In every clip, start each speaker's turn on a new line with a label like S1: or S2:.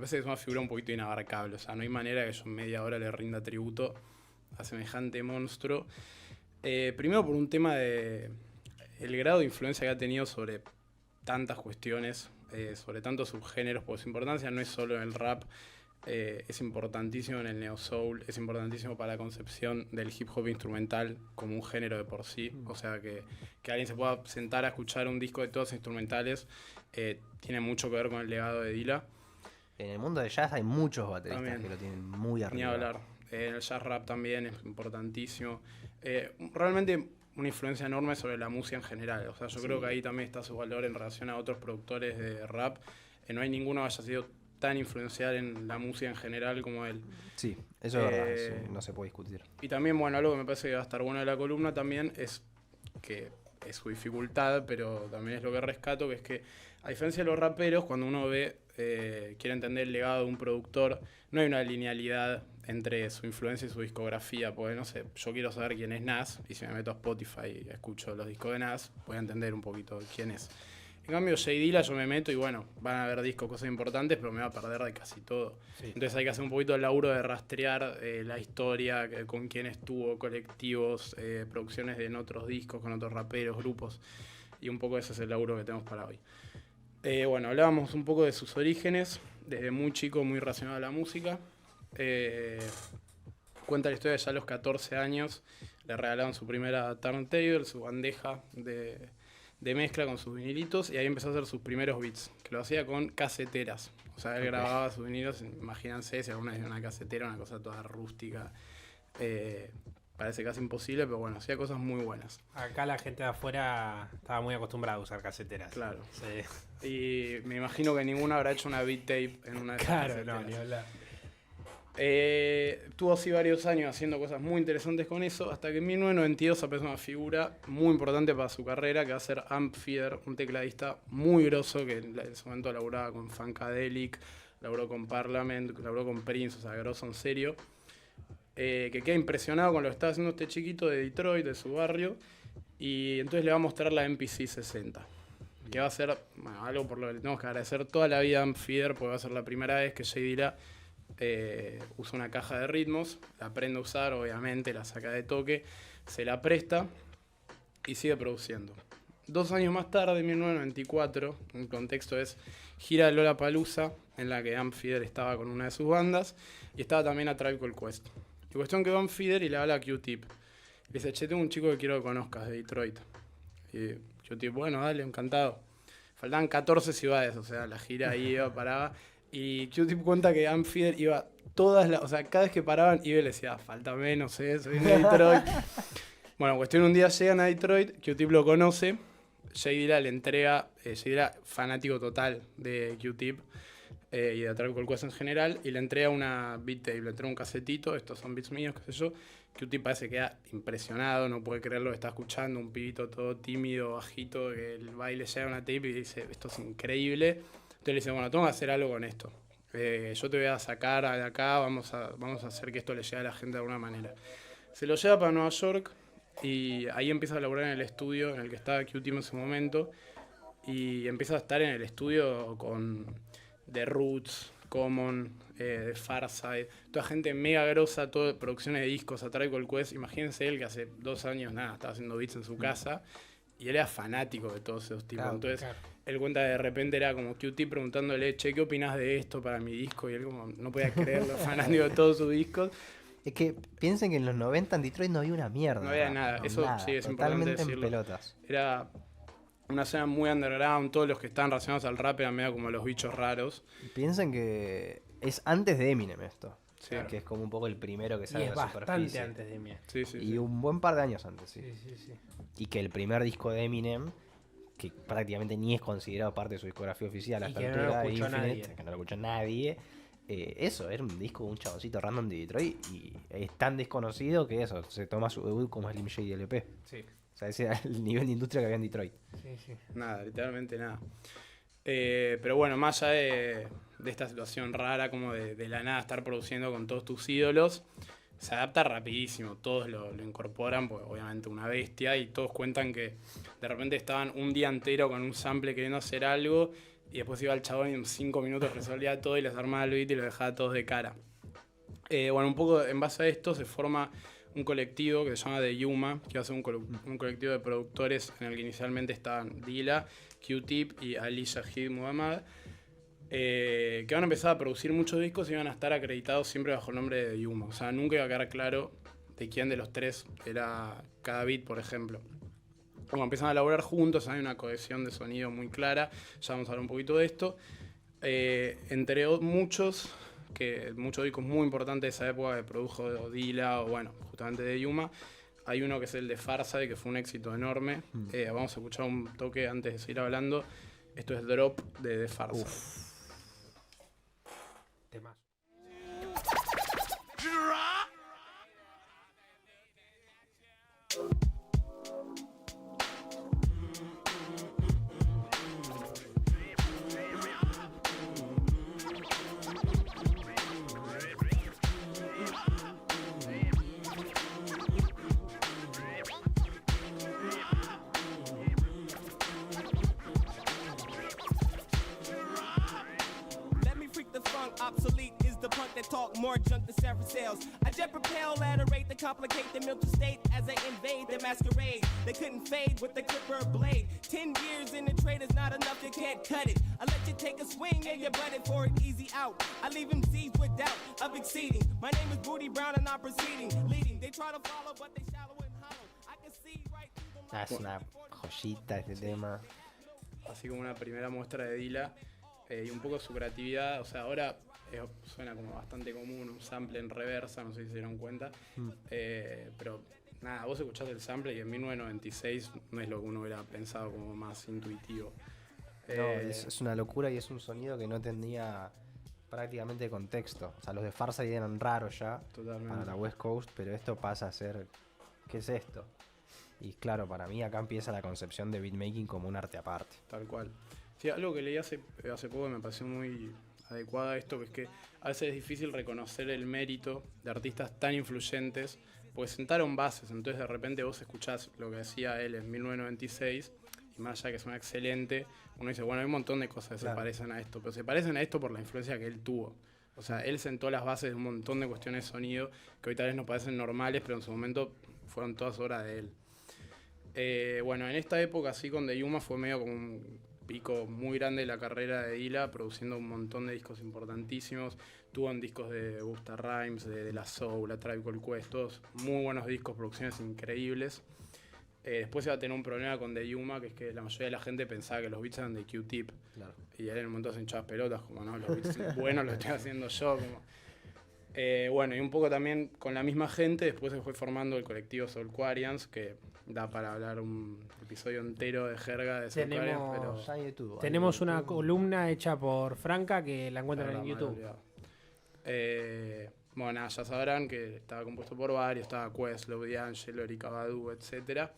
S1: parece que es una figura un poquito inabarcable. O sea, no hay manera que yo en media hora le rinda tributo a semejante monstruo. Primero por un tema de el grado de influencia que ha tenido sobre tantas cuestiones, sobre tantos subgéneros, porque su importancia no es solo en el rap, es importantísimo en el neo soul, es importantísimo para la concepción del hip hop instrumental como un género de por sí. O sea, que alguien se pueda sentar a escuchar un disco de todos instrumentales tiene mucho que ver con el legado de Dilla.
S2: En el mundo de jazz hay muchos bateristas
S1: También,
S2: que lo tienen muy
S1: ni
S2: arriba.
S1: hablar. En el jazz rap también es importantísimo. Realmente una influencia enorme sobre la música en general. O sea, yo creo que ahí también está su valor en relación a otros productores de rap. No hay ninguno que haya sido tan influencial en la música en general como él.
S2: Sí, eso es verdad, eso no se puede discutir.
S1: Y también, bueno, algo que me parece que va a estar bueno de la columna también es que es su dificultad, pero también es lo que rescato, que es que a diferencia de los raperos, cuando uno quiere entender el legado de un productor, no hay una linealidad entre su influencia y su discografía, porque no sé, yo quiero saber quién es Nas, y si me meto a Spotify y escucho los discos de Nas, voy a entender un poquito quién es. En cambio, J Dilla yo me meto y bueno, van a haber discos, cosas importantes, pero me va a perder de casi todo. Sí. Entonces hay que hacer un poquito el laburo de rastrear la historia, con quién estuvo, colectivos, producciones en otros discos, con otros raperos, grupos. Y un poco ese es el laburo que tenemos para hoy. Bueno, hablábamos un poco de sus orígenes, desde muy chico, muy relacionado a la música. Cuenta la historia de ya a los 14 años, le regalaron su primera turntable, su bandeja de mezcla con sus vinilitos, y ahí empezó a hacer sus primeros beats, que lo hacía con caseteras. O sea, él grababa sus vinilos, imagínense si alguna vez una casetera, una cosa toda rústica. Parece casi imposible, pero bueno, hacía cosas muy buenas.
S3: Acá la gente de afuera estaba muy acostumbrada a usar caseteras.
S1: Claro.
S3: Sí.
S1: Y me imagino que ninguno habrá hecho una beat tape en una de esas caseteras.
S3: Claro, no, ni hablar.
S1: Tuvo así varios años haciendo cosas muy interesantes con eso, hasta que en 1992 aparece una figura muy importante para su carrera, que va a ser Amp Feeder, un tecladista muy grosso, que en su momento laburaba con Funkadelic, laburó con Parliament, laburó con Prince, o sea, grosso en serio, que queda impresionado con lo que estaba haciendo este chiquito de Detroit, de su barrio, y entonces le va a mostrar la MPC 60. Que va a ser algo por lo que le tenemos que agradecer toda la vida a Amp Feeder, porque va a ser la primera vez que J Dilla usa una caja de ritmos, la aprende a usar, obviamente, la saca de toque, se la presta y sigue produciendo. 2 años más tarde, en 1994, el contexto es gira de Lollapalooza, en la que Amp Feeder estaba con una de sus bandas, y estaba también a Tribe Called Quest. Y cuestión que va Amp Feeder y le habla a Q-Tip. Le dice, che, tengo un chico que quiero que conozcas de Detroit. Y Q-Tip, bueno, dale, encantado. Faltaban 14 ciudades, o sea, la gira ahí iba, paraba. Y Q-Tip cuenta que Amp Feeder iba o sea, cada vez que paraban iba y le decía, falta menos, soy de Detroit. Bueno, cuestión, un día llegan a Detroit, Q-Tip lo conoce, J Dilla le entrega, J Dilla fanático total de Q-Tip y de Tribe Called Quest en general, y le entrega una beat tape, le entrega un casetito, estos son beats míos, qué sé yo. Q-Tip parece que queda impresionado, no puede creer lo que está escuchando, un pibito todo tímido, bajito, que el baile llega a una tape y dice, esto es increíble. Entonces le dice, bueno, tengo que hacer algo con esto. Yo te voy a sacar de acá, vamos a hacer que esto le llegue a la gente de alguna manera. Se lo lleva para Nueva York y ahí empieza a laburar en el estudio en el que estaba Q-Tip en ese momento. Y empieza a estar en el estudio con The Roots, Common, de Pharcyde, toda gente mega grosa, toda producciones de discos, a Tribe Called Quest. Imagínense él que hace 2 años estaba haciendo beats en su casa y él era fanático de todos esos tipos. Entonces, él cuenta que de repente era como Q-Tip preguntándole, che, ¿qué opinas de esto para mi disco? Y él como no podía creerlo, fanático de todos sus discos.
S2: Es que piensen que en los 90 en Detroit no había una mierda.
S1: No había nada, eso nada, sí es
S2: totalmente
S1: importante decirlo.
S2: En pelotas.
S1: Era una escena muy underground, todos los que estaban relacionados al rap eran medio como los bichos raros.
S2: Piensen que es antes de Eminem esto.
S1: Sí.
S2: Que es como un poco el primero que sale
S3: a
S2: la
S3: superficie. Bastante antes de Eminem.
S1: Sí,
S2: y un buen par de años antes, sí.
S3: Sí.
S2: Y que el primer disco de Eminem, que prácticamente ni es considerado parte de su discografía oficial hasta la altura de Infinite, que no lo escuchó nadie. Eso, era un disco de un chaboncito random de Detroit y es tan desconocido que eso, se toma su debut como Slim Shady LP.
S3: Sí.
S2: O sea, ese era el nivel de industria que había en Detroit.
S3: Sí.
S1: Nada, literalmente nada. Pero bueno, más allá de esta situación rara, como de la nada estar produciendo con todos tus ídolos, se adapta rapidísimo, todos lo incorporan, pues obviamente una bestia, y todos cuentan que de repente estaban un día entero con un sample queriendo hacer algo, y después iba el chabón y en 5 minutos resolvía todo y les armaba el beat y los dejaba todos de cara. Bueno, un poco en base a esto se forma un colectivo que se llama The Yuma, que va a ser un colectivo de productores en el que inicialmente estaban Dilla, Q-Tip y Ali Shahid Muhammad, que van a empezar a producir muchos discos y van a estar acreditados siempre bajo el nombre de The Yuma. O sea, nunca iba a quedar claro de quién de los tres era cada beat, por ejemplo. Como empiezan a laburar juntos, hay una cohesión de sonido muy clara, ya vamos a hablar un poquito de esto. Entre muchos discos muy importantes de esa época que produjo Dilla o bueno, justamente de Yuma, hay uno que es el de Farside, que fue un éxito enorme. Vamos a escuchar un toque antes de seguir hablando. Esto es Drop de Farside.
S3: Temas.
S4: Obsolete is the punk that talk more junk than Sarah sales. I jet propel at a rate that complicate the mental state as they invade the masquerade. They couldn't fade with the clipper blade. 10 years in the trade is not enough, you can't cut it. I let you take a swing and you butt it for an easy out. I leave them seized with doubt of exceeding. My name is Booty Brown and I'm proceeding. Leading, they try to follow but they shallow and hollow. I can see right through them.
S2: Es una joyita este tema.
S1: Así como una primera muestra de Dilla y un poco su creatividad. O sea, ahora suena como bastante común un sample en reversa, no sé si se dieron cuenta. Pero nada, vos escuchás el sample y en 1996 no es lo que uno hubiera pensado como más intuitivo.
S2: No, es una locura y es un sonido que no tenía prácticamente contexto. O sea, los de Farside eran raros ya para la West Coast, pero esto pasa a ser, ¿qué es esto? Y claro, para mí acá empieza la concepción de beatmaking como un arte aparte.
S1: Tal cual. Sí, algo que leí hace poco me pareció muy adecuada a esto, que es que a veces es difícil reconocer el mérito de artistas tan influyentes, porque sentaron bases, entonces de repente vos escuchás lo que decía él en 1996, y más allá que suena excelente, uno dice, bueno, hay un montón de cosas que se parecen a esto, pero se parecen a esto por la influencia que él tuvo. O sea, él sentó las bases de un montón de cuestiones de sonido que hoy tal vez nos parecen normales, pero en su momento fueron todas obras de él. Bueno, en esta época, así con The Yuma fue medio como un pico muy grande de la carrera de Dilla, produciendo un montón de discos importantísimos. Tuvo en discos de Busta Rhymes, de La Soul, A Tribe Called Quest, todos muy buenos discos, producciones increíbles. Después iba a tener un problema con The Yuma, que es que la mayoría de la gente pensaba que los beats eran de Q-Tip. Claro. Y él en un momento se hinchaba pelotas, como no, los beats buenos los estoy haciendo yo. Como. Bueno, y un poco también con la misma gente, después se fue formando el colectivo Soulquarians, que da para hablar un episodio entero de jerga de Soulquarians, pero
S3: tenemos una columna hecha por Franca que la encuentran en YouTube.
S1: Bueno, nada, ya sabrán que estaba compuesto por varios, estaba Questlove, D'Angelo, Erykah Badu, etc.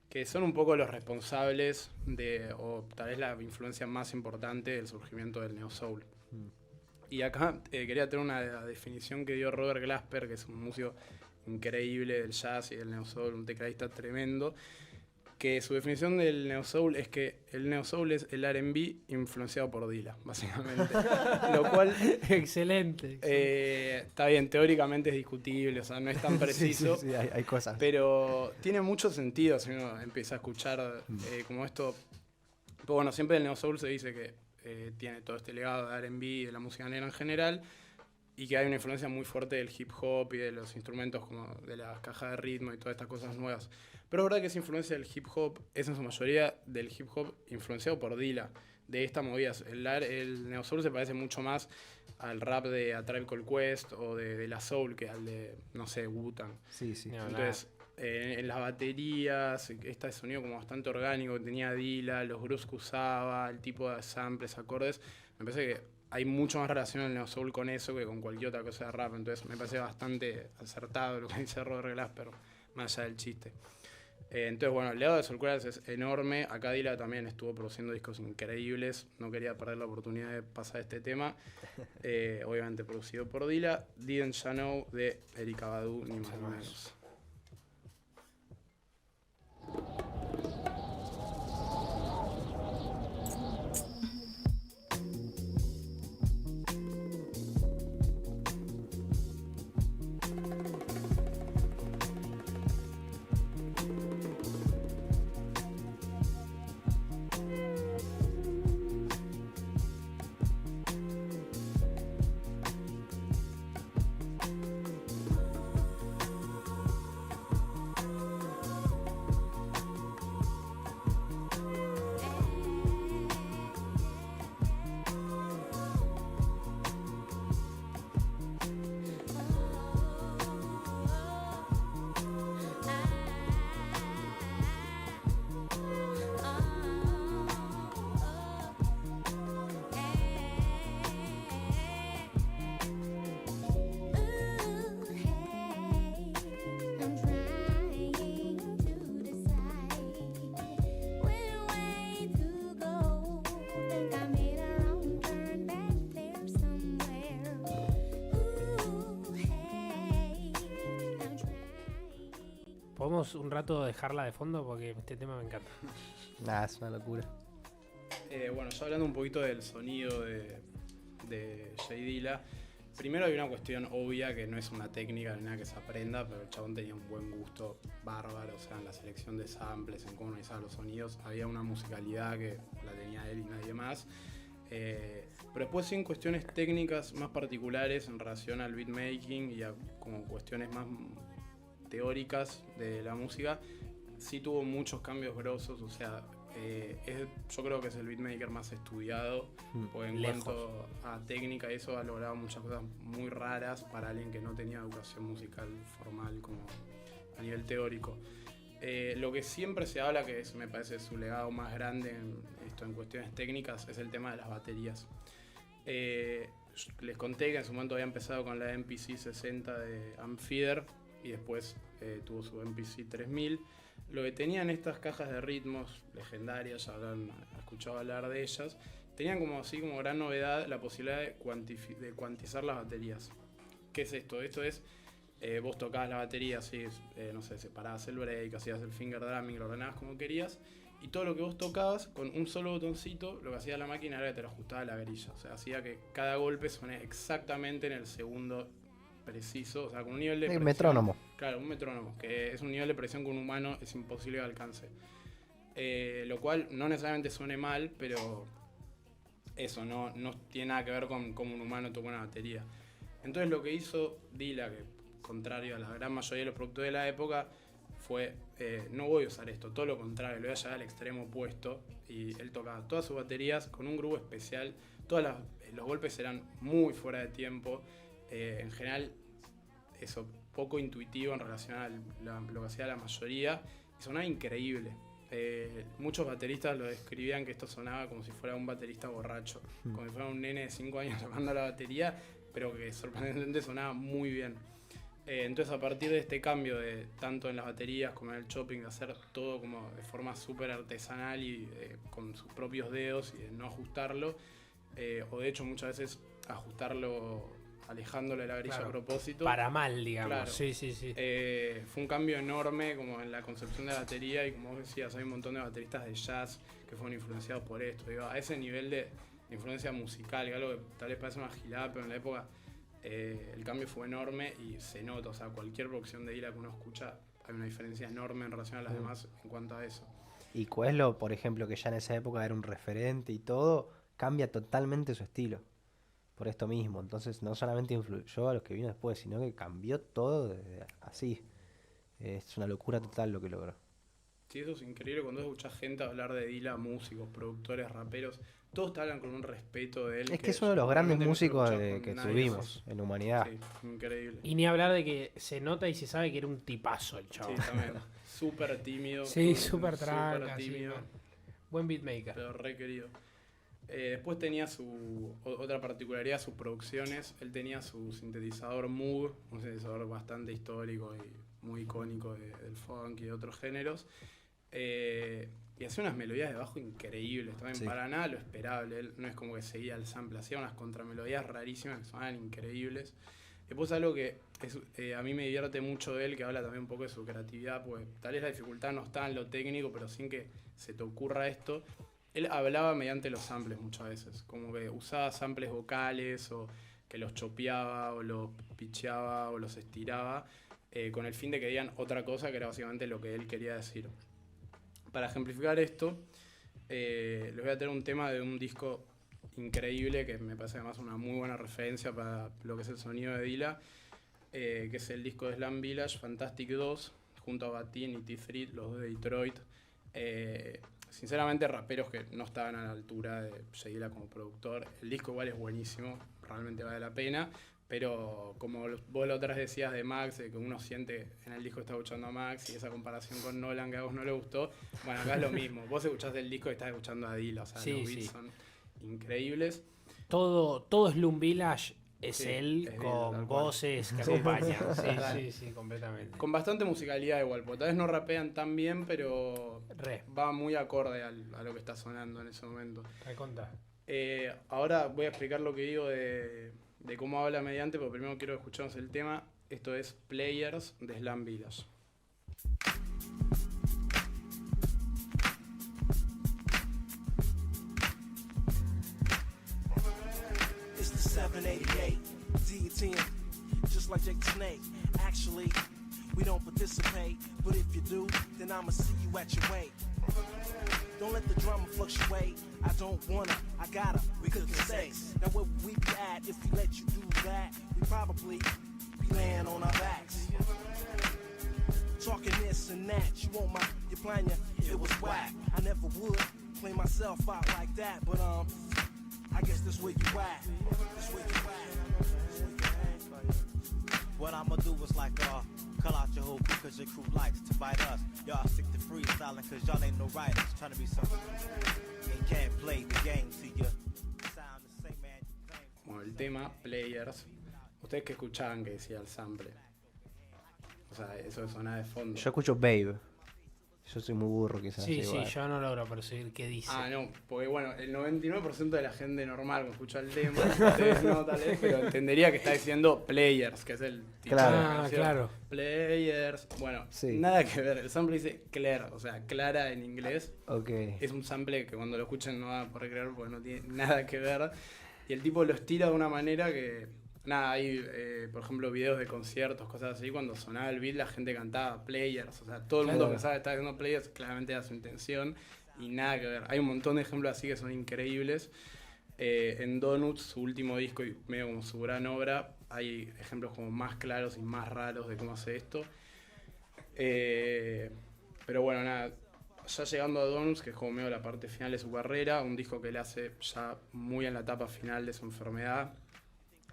S1: Que son un poco los responsables de, o tal vez la influencia más importante del surgimiento del Neo Soul. Y acá quería tener una definición que dio Robert Glasper, que es un músico increíble del jazz y del neo soul, un tecladista tremendo, que su definición del neo soul es que el neo soul es el R&B influenciado por Dilla, básicamente. Lo cual
S3: excelente.
S1: Está bien, teóricamente es discutible, o sea, no es tan preciso.
S2: Sí, hay cosas.
S1: Pero tiene mucho sentido si uno empieza a escuchar como esto. Pero bueno, siempre el neo soul se dice que tiene todo este legado de R&B y de la música negra en general, y que hay una influencia muy fuerte del hip hop y de los instrumentos como de las cajas de ritmo y todas estas cosas nuevas. Pero es verdad que esa influencia del hip hop es en su mayoría del hip hop influenciado por Dilla, de estas movidas. El neo soul se parece mucho más al rap de A Tribe Called Quest o de La Soul que al de, no sé, Wu-Tang.
S2: Sí, sí.
S1: Entonces, en las baterías, este sonido como bastante orgánico que tenía Dilla, los grooves que usaba, el tipo de samples, acordes, me parece que hay mucho más relación en el neo soul con eso que con cualquier otra cosa de rap. Entonces me parece bastante acertado lo que dice Robert Glasper, más allá del chiste. Entonces, bueno, el legado de Soulquarians es enorme. Acá Dilla también estuvo produciendo discos increíbles. No quería perder la oportunidad de pasar este tema. Obviamente producido por Dilla. Didn't Ya Know de Erykah Badu, ni más ni menos.
S3: ¿Podemos un rato dejarla de fondo? Porque este tema me encanta.
S2: Nada, es una locura.
S1: Bueno, ya hablando un poquito del sonido de Jay Dilla, primero hay una cuestión obvia que no es una técnica ni nada que se aprenda, pero el chabón tenía un buen gusto bárbaro, o sea, en la selección de samples, en cómo analizar los sonidos, había una musicalidad que la tenía él y nadie más. Pero después sí en cuestiones técnicas más particulares en relación al beatmaking y a como cuestiones más teóricas de la música, sí tuvo muchos cambios grosos, o sea, yo creo que es el beatmaker más estudiado, porque en cuanto a técnica y eso ha logrado muchas cosas muy raras para alguien que no tenía educación musical formal como a nivel teórico. Lo que siempre se habla, que me parece su legado más grande en cuestiones técnicas, es el tema de las baterías. Les conté que en su momento había empezado con la MPC 60 de Amphider y después tuvo su MPC 3000. Lo que tenían estas cajas de ritmos legendarias, ya habrán escuchado hablar de ellas, tenían como gran novedad la posibilidad de cuantizar las baterías. ¿Qué es esto? Esto es, vos tocabas la batería, así, no sé, separabas el break, hacías el finger drumming, lo ordenabas como querías, y todo lo que vos tocabas, con un solo botoncito, lo que hacía la máquina era que te lo ajustaba a la grilla. O sea, hacía que cada golpe suene exactamente en el segundo preciso, o sea, con un nivel de presión.
S2: Metrónomo.
S1: Claro, un metrónomo, que es un nivel de presión que un humano es imposible que alcance. Lo cual no necesariamente suene mal, pero eso no tiene nada que ver con cómo un humano toca una batería. Entonces lo que hizo Dilla, que contrario a la gran mayoría de los productores de la época, fue, no voy a usar esto, todo lo contrario, lo voy a llevar al extremo opuesto. Y él tocaba todas sus baterías con un groove especial, los golpes eran muy fuera de tiempo, en general eso, poco intuitivo en relación a lo que hacía la mayoría, y sonaba increíble. Muchos bateristas lo describían que esto sonaba como si fuera un baterista borracho, como si fuera un nene de 5 años tocando la batería, pero que sorprendentemente sonaba muy bien. Entonces a partir de este cambio de tanto en las baterías como en el chopping, de hacer todo como de forma súper artesanal y con sus propios dedos y de no ajustarlo, o de hecho muchas veces ajustarlo alejándole la grilla a propósito.
S3: Para mal, digamos.
S1: Claro.
S3: Sí.
S1: Fue un cambio enorme como en la concepción de la batería, y como vos decías, hay un montón de bateristas de jazz que fueron influenciados por esto. Digo, a ese nivel de influencia musical, que algo que tal vez parece una gilada, pero en la época el cambio fue enorme y se nota. O sea, cualquier producción de Dilla que uno escucha, hay una diferencia enorme en relación a las demás en cuanto a eso.
S2: Y Queslo, por ejemplo, que ya en esa época era un referente y todo, cambia totalmente su estilo. Por esto mismo, entonces no solamente influyó a los que vino después, sino que cambió todo así. Es una locura total lo que logró.
S1: Sí, eso es increíble cuando escuchás gente hablar de Dilla, músicos, productores, raperos, todos te hablan con un respeto de él.
S2: Es que es uno de los grandes músicos que
S1: nadie
S2: tuvimos en humanidad.
S1: Sí, increíble.
S3: Y ni hablar de que se nota y se sabe que era un tipazo el chavo.
S1: Sí, también. Súper tímido.
S3: Sí, súper tranca.
S1: tímido.
S3: Sí, buen beatmaker.
S1: Pero re querido. Después tenía otra particularidad, sus producciones. Él tenía su sintetizador Moog, un sintetizador bastante histórico y muy icónico del funk y de otros géneros. Y hacía unas melodías de bajo increíbles, también sí. Para nada lo esperable. Él no es como que seguía el sample, hacía unas contramelodías rarísimas que sonaban increíbles. Después algo que a mí me divierte mucho de él, que habla también un poco de su creatividad, porque tal vez la dificultad no está en lo técnico, pero sin que se te ocurra esto. Él hablaba mediante los samples muchas veces, como que usaba samples vocales o que los chopeaba o los pitcheaba o los estiraba con el fin de que digan otra cosa que era básicamente lo que él quería decir. Para ejemplificar esto, les voy a tener un tema de un disco increíble que me parece además una muy buena referencia para lo que es el sonido de Dilla, que es el disco de Slum Village, Fantastic 2, junto a Batin y T-Thread, los dos de Detroit. Sinceramente, raperos que no estaban a la altura de Dilla como productor. El disco igual es buenísimo, realmente vale la pena, pero como vos la otra vez decías de Max, de que uno siente en el disco está escuchando a Max, y esa comparación con Nolan que a vos no le gustó, bueno, acá es lo mismo. Vos escuchás el disco y estás escuchando a Dilla, o sea, los beats son increíbles.
S3: Todo Slum Village es
S1: Sí,
S3: él
S1: es
S3: con
S1: Dilla,
S3: voces que acompañan. Sí, completamente.
S1: Con bastante musicalidad igual, porque tal vez no rapean tan bien, pero va muy acorde a lo que está sonando en ese momento.
S3: Recontra.
S1: Ahora voy a explicar lo que digo de cómo habla mediante, pero primero quiero escucharnos el tema. Esto es Players de Slum Village.
S4: It's the 788 D10, just like Jake the Snake. Actually, we don't participate, but if you do, then I'ma see you at your weight. Don't let the drama fluctuate. I don't wanna, I gotta. We cooking sex. Now where would we be at if we let you do that? We probably be laying on our backs. Talking this and that. You want my, you plan ya? It was whack. I never would play myself out like that, but I guess this where you at. This where you at.
S5: What I'ma do is like, call out your whole crew cause your crew likes to bite us. Y'all stick to freestyling cause y'all ain't no writers. Trying to be something and can't play the game. See ya sound the same man you claim.
S1: Bueno, el tema Players, ustedes que escuchaban que decía el sample, o sea, eso que sonaba de fondo.
S2: Yo escucho Babe. Yo soy muy burro quizás.
S3: Sí,
S2: igual.
S3: sí, yo no logro percibir qué dice.
S1: Ah, no, porque bueno, el 99% de la gente normal cuando escucha el tema, ustedes no tal vez, pero entendería que está diciendo Players, que es el título
S2: Claro.
S1: de la canción.
S3: Claro.
S1: Players, bueno,
S2: Sí.
S1: nada que ver, el sample dice Claire, o sea, Clara en inglés.
S2: Ok.
S1: Es un sample que cuando lo escuchen no van a poder creer porque no tiene nada que ver. Y el tipo lo estira de una manera que... Nada, hay, por ejemplo, videos de conciertos, cosas así, cuando sonaba el beat la gente cantaba Players. O sea, todo el mundo
S2: Claro.
S1: pensaba que estaba haciendo Players, claramente era su intención. Y nada que ver. Hay un montón de ejemplos así que son increíbles. En Donuts, su último disco y medio como su gran obra, hay ejemplos como más claros y más raros de cómo hace esto. Pero bueno, nada, ya llegando a Donuts, que es como medio la parte final de su carrera, un disco que él hace ya muy en la etapa final de su enfermedad.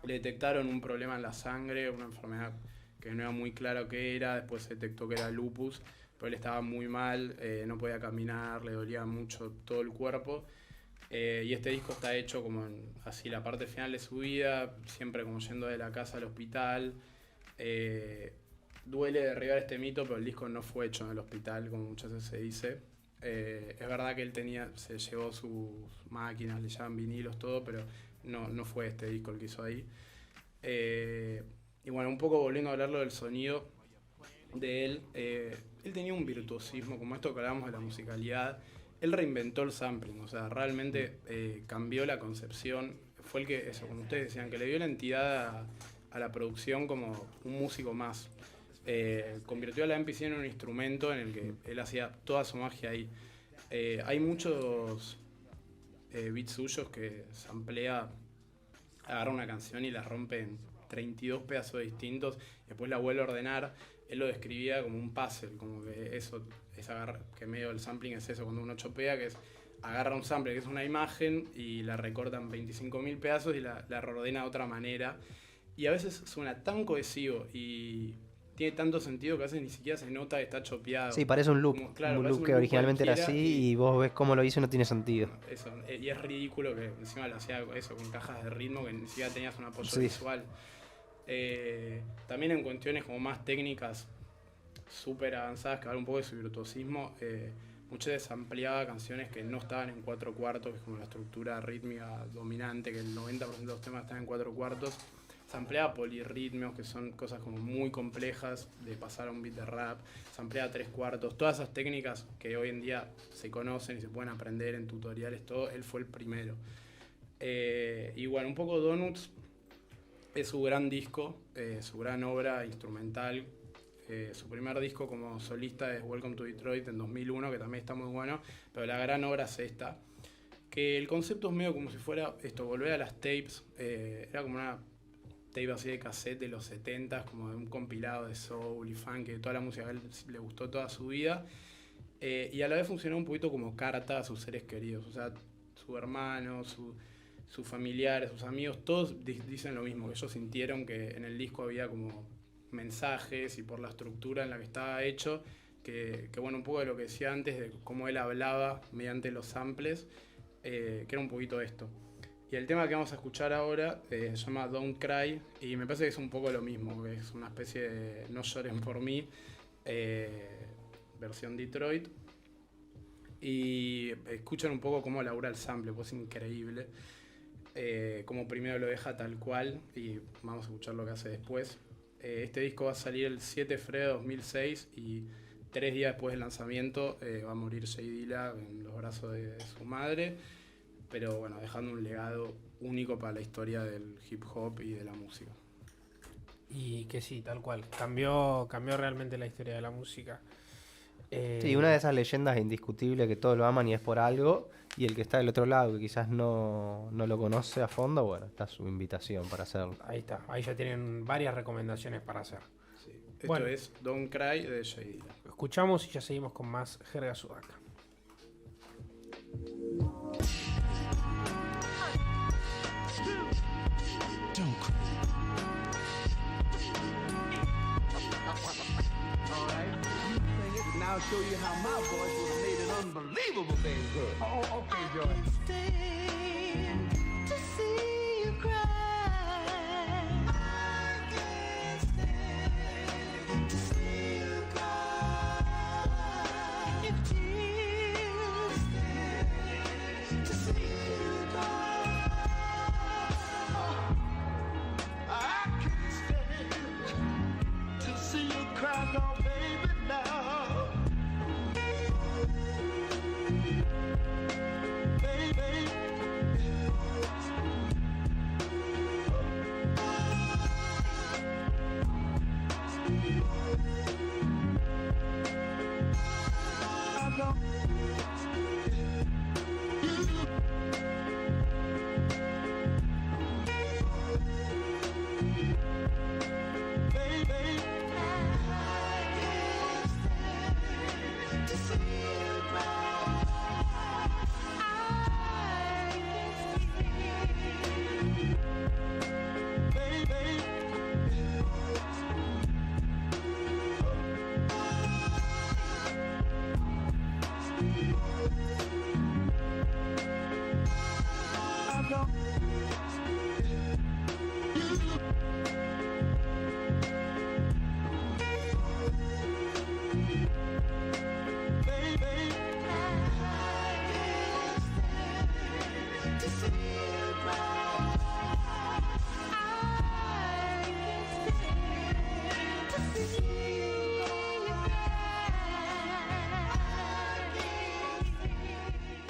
S1: Le detectaron un problema en la sangre, una enfermedad que no era muy claro qué era, después se detectó que era lupus, pero él estaba muy mal, no podía caminar, le dolía mucho todo el cuerpo. Y este disco está hecho como en así la parte final de su vida, siempre como yendo de la casa al hospital. Duele derribar este mito, pero el disco no fue hecho en el hospital, como muchas veces se dice. Es verdad que él se llevó sus máquinas, le llaman vinilos, todo, pero no fue este disco el que hizo ahí. Y bueno, un poco volviendo a hablarlo del sonido de él, él tenía un virtuosismo, como esto que hablábamos de la musicalidad. Él reinventó el sampling, o sea, realmente cambió la concepción. Fue el que, eso, como ustedes decían, que le dio la entidad a la producción como un músico más. Convirtió a la MPC en un instrumento en el que él hacía toda su magia ahí. Hay muchos beats suyos que samplea, agarra una canción y la rompe en 32 pedazos distintos y después la vuelve a ordenar. Él lo describía como un puzzle, como que eso es agarrar, que medio el sampling es eso, cuando uno chopea, que es agarra un sample que es una imagen y la recorta en 25.000 pedazos y la reordena de otra manera. Y a veces suena tan cohesivo y tiene tanto sentido que a veces ni siquiera se nota que está chopeado.
S2: Sí, parece un loop.
S1: Como, claro,
S2: un
S1: parece
S2: loop que originalmente era así
S1: cualquiera
S2: y vos ves cómo lo hizo y no tiene sentido.
S1: Eso, y es ridículo que encima lo hacía eso con cajas de ritmo que ni siquiera tenías un apoyo
S2: Sí.
S1: visual. También en cuestiones como más técnicas súper avanzadas que hablan un poco de su virtuosismo, muchas veces ampliaba canciones que no estaban en 4/4, que es como la estructura rítmica dominante, que el 90% de los temas están en 4/4. Samplea polirritmios, que son cosas como muy complejas de pasar a un beat de rap. Samplea 3/4. Todas esas técnicas que hoy en día se conocen y se pueden aprender en tutoriales, todo, él fue el primero. Y bueno, un poco Donuts es su gran disco, su gran obra instrumental. Su primer disco como solista es Welcome to Detroit en 2001, que también está muy bueno, pero la gran obra es esta. Que el concepto es medio como si fuera esto, volver a las tapes. Era como una tape así de cassette de los 70s, como de un compilado de soul y funk, de toda la música que a él le gustó toda su vida. Y a la vez funcionó un poquito como carta a sus seres queridos. O sea, su hermano, sus familiares, sus amigos, todos dicen lo mismo, que ellos sintieron que en el disco había como mensajes y por la estructura en la que estaba hecho, que bueno, un poco de lo que decía antes, de cómo él hablaba mediante los samples, que era un poquito esto. Y el tema que vamos a escuchar ahora se llama Don't Cry, y me parece que es un poco lo mismo, que es una especie de No lloren por mí, versión Detroit. Y escuchan un poco cómo labura el sample, pues es increíble. Como primero lo deja tal cual, y vamos a escuchar lo que hace después. Este disco va a salir el 7 de febrero de 2006 y 3 días después del lanzamiento va a morir Jay Dilla en los brazos de su madre, pero bueno, dejando un legado único para la historia del hip hop y de la música.
S3: Y que sí, tal cual, cambió realmente la historia de la música.
S2: Sí, una de esas leyendas indiscutibles que todos lo aman y es por algo, y el que está del otro lado, que quizás no lo conoce a fondo, bueno, está su invitación para hacerlo.
S3: Ahí está, ahí ya tienen varias recomendaciones para hacer.
S1: Sí. Esto
S3: Bueno.
S1: es Don't Cry de Jay Dilla.
S3: Escuchamos y ya seguimos con más Jerga Sudaca.
S6: Now I'll show you how my voice was made an unbelievable thing good. Oh, okay, Joy.